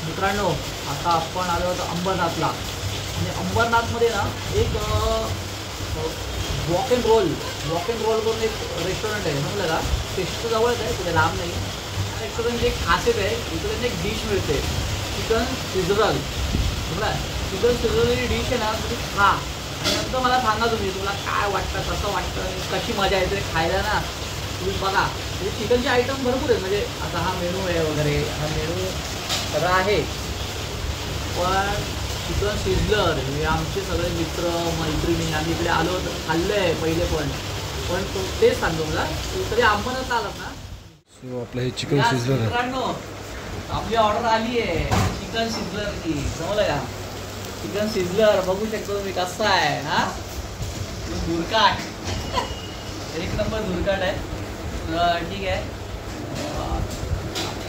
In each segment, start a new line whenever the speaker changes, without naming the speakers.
मित्रांनो, आता आपण आलो होतो अंबरनाथला. आणि अंबरनाथमध्ये ना एक वॉक अँड रोल करून एक रेस्टॉरंट आहे. समजलं का? स्टेशनच्या जवळच आहे, कुठे लांब नाही. रेस्टॉरंटची एक खासियत आहे, इकडे एक डिश मिळते, चिकन सिझरल. बघा, चिकन सिझरल ही डिश आहे ना, तुम्ही खा आणि नंतर मला सांगा तुला काय वाटतं, कसं वाटतं, कशी मजा येते खायला ना. तुम्ही बघा, म्हणजे चिकनचे आयटम भरपूर आहेत. म्हणजे आता हा मेनू आहे वगैरे, हा मेनू सगळं आहे. पण चिकन सिझलर हे आमचे सगळे मित्र मैत्रिणी आम्ही इकडे आलो तर खाल्लं आहे पहिले. पण तो तेच सांगतो मला, तू तरी अंबरनाथ आलात ना.
सो आपलं हे चिकन सिझलर आहे.
मित्रांनो, आपली ऑर्डर आली आहे चिकन सिझलरची. समजलं का? चिकन सिझलर बघू शकतो तुम्ही कसा आहे. हा धुरकाट, एक नंबर धुरकाट आहे. तर ठीक आहे,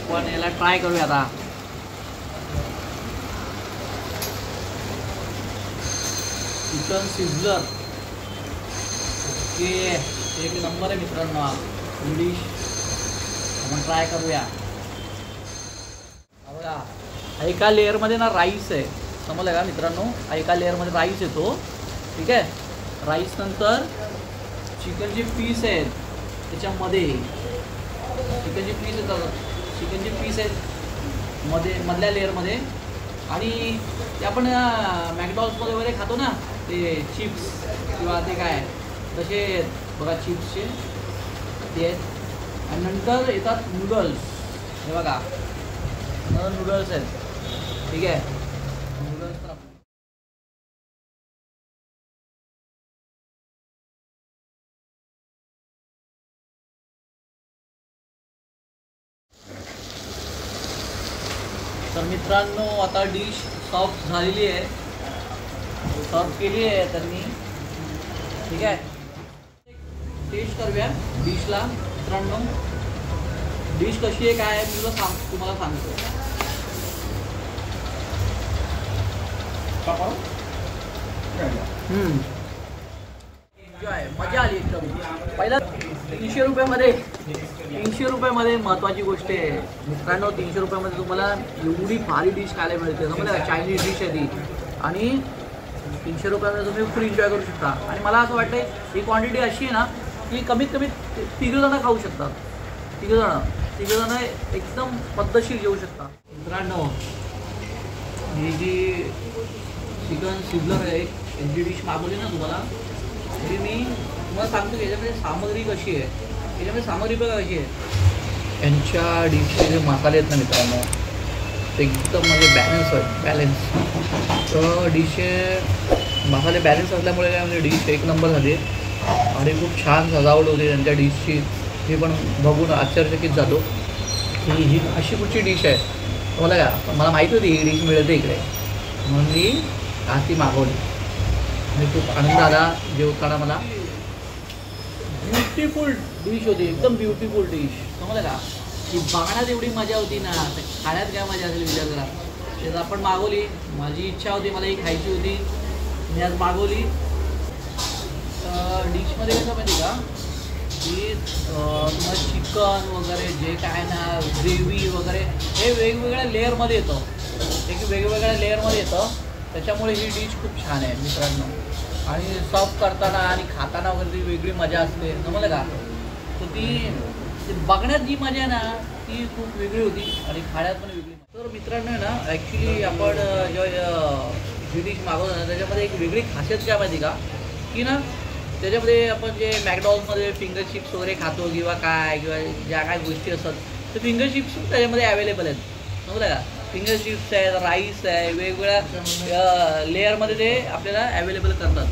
पण याला ट्राय करूया आता. चिकन सिझलर ओके, एक नंबर आहे मित्रांनो. डिश आपण ट्राय करूया. बघा, एका लेअरमध्ये ना राईस आहे. समजलं का मित्रांनो? एका लेअरमध्ये राईस येतो. ठीक आहे, राईस नंतर चिकनचे पीस आहेत त्याच्यामध्ये. चिकनचे पीस आहेत मधल्या लेअरमध्ये. आणि ते आपण मॅकडॉनल्ड्समध्ये वगैरे खातो ना, ते चिप्स किंवा ते काय तसे बघा, चिप्सचे ते आहेत. आणि नंतर येतात नूडल्स. हे बघा, नूडल्स आहेत. ठीक आहे, नूडल्स तर मित्रांनो, आता डिश सॉफ्ट झालेली आहे, सर्व केली आहे त्यांनी. ठीक आहे, टेस्ट करूया डिशला. मित्रांनो, डिश कशी आहे काय आहे मी तुम्हाला सांगतो. एन्जॉय, मजा आली एकदम. पहिला 300 रुपयामध्ये महत्त्वाची गोष्ट आहे मित्रांनो. 300 रुपयामध्ये तुम्हाला एवढी भारी डिश खायला मिळते. समजा चायनीज डिश आहे ती, आणि 300 रुपयामध्ये तुम्ही फुल एन्जॉय करू शकता. आणि मला असं वाटतं ही क्वांटिटी अशी आहे ना की कमीत कमी 3 जणं खाऊ शकतात. 3 जणं एकदम पद्धतशीर जेवू शकता. मित्रांनो, ही जी चिकन सिझलर आहे यांची डिश मागवली ना तुम्हाला, तरी मी तुम्हाला सांगतो की याच्यामध्ये सामग्री कशी आहे. याच्यामध्ये सामग्री बघा कशी आहे. यांच्या डिशचे जे मसाले आहेत ना मित्रांनो, ते एकदम म्हणजे बॅलन्स. तर डिशचे मसाले बॅलन्स असल्यामुळे काय म्हणजे डिश एक नंबर झाली. आणि खूप छान सजावट होती त्यांच्या डिशची. हे पण बघून आश्चर्यचकित झालो की ही अशी कुठची डिश आहे. मला का मला माहिती होती ही डिश मिळते इकडे, म्हणून मी आज ती मागवली. आणि खूप आनंद आला जेवताना मला. ब्युटिफुल डिश होती, एकदम ब्युटिफुल डिश. समजलं का? की बघण्यात एवढी मजा होती ना, तर खाण्यात काय मजा असेल विचार करा. त्यात आपण मागवली, माझी इच्छा होती, मला ही खायची होती, मी आज मागवली. डिशमध्ये कसं माहिती का की तुम्हाला चिकन वगैरे जे काय ना, ग्रेव्ही वगैरे हे वेगवेगळ्या लेअरमध्ये येतं. वेगवेगळ्या लेअरमध्ये येतं, त्याच्यामुळे ही डिश खूप छान आहे मित्रांनो. आणि सर्व करताना आणि खाताना वगैरे ती वेगळी मजा असते. समजलं का? तर ती बघण्यात जी मजा आहे ना ती खूप वेगळी होती आणि खाण्यात पण वेगळी. तर मित्रांनो ना, ॲक्च्युली आपण जेव्हा ही डिश मागवतो ना, त्याच्यामध्ये एक वेगळी खासियत काय माहिती का की ना, त्याच्यामध्ये आपण जे मॅकडॉनल्ड्समध्ये फिंगर चिप्स वगैरे खातो किंवा ज्या काय गोष्टी असतात, तर फिंगर चिप्स त्याच्यामध्ये अवेलेबल आहेत. समजलं का? फिंगर चिप्स आहेत, राईस आहे, वेगवेगळ्या लेअरमध्ये ते आपल्याला अवेलेबल करतात.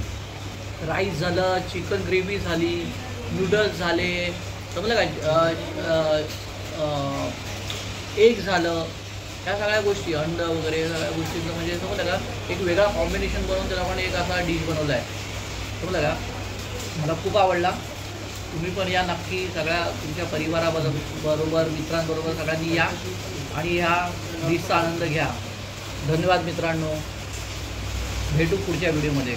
राईस झालं, चिकन ग्रेव्ही झाली, नूडल्स झाले, समजलं का, एग झालं, ह्या सगळ्या गोष्टी, अंड वगैरे सगळ्या गोष्टींचं म्हणजे समजलं का एक वेगळा कॉम्बिनेशन बनवून त्याला आपण एक असा डिश बनवला आहे. समजलं का? मला खूप आवडला. तुम्ही पण या नक्की, सगळ्या तुमच्या परिवाराबरोबर मित्रांबरोबर सगळ्यांनी या आणि ह्या डिशचा आनंद घ्या. धन्यवाद मित्रांनो, भेटू पुढच्या व्हिडिओमध्ये.